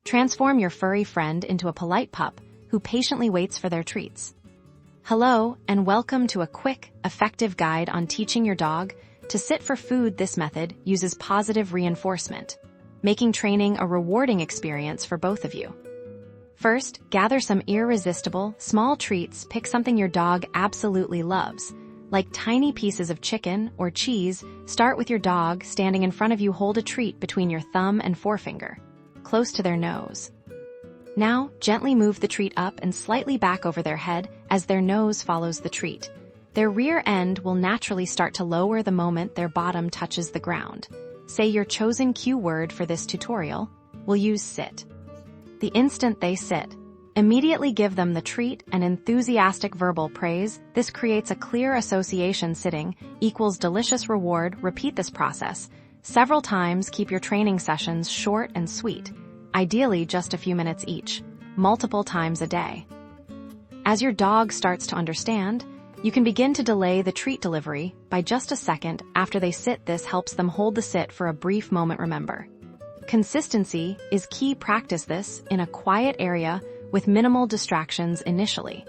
Transform your furry friend into a polite pup who patiently waits for their treats. Hello, and welcome to a quick, effective guide on teaching your dog to sit for food. This method uses positive reinforcement, making training a rewarding experience for both of you. First, gather some irresistible, small treats. Pick something your dog absolutely loves, like tiny pieces of chicken or cheese. Start with your dog standing in front of you. Hold a treat between your thumb and forefinger, close to their nose. Now, gently move the treat up and slightly back over their head as their nose follows the treat. Their rear end will naturally start to lower the moment their bottom touches the ground. Say your chosen cue word for this tutorial. We'll use sit. The instant they sit, immediately give them the treat and enthusiastic verbal praise. This creates a clear association. Sitting equals delicious reward. Repeat this process several times. Keep your training sessions short and sweet, ideally just a few minutes each, multiple times a day. As your dog starts to understand, you can begin to delay the treat delivery by just a second after they sit. This helps them hold the sit for a brief moment. Remember, consistency is key. Practice this in a quiet area with minimal distractions initially.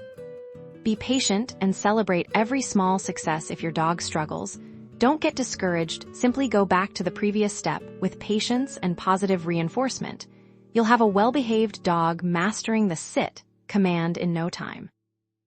Be patient and celebrate every small success. If your dog struggles, don't get discouraged. Simply go back to the previous step. With patience and positive reinforcement, you'll have a well-behaved dog mastering the sit command in no time.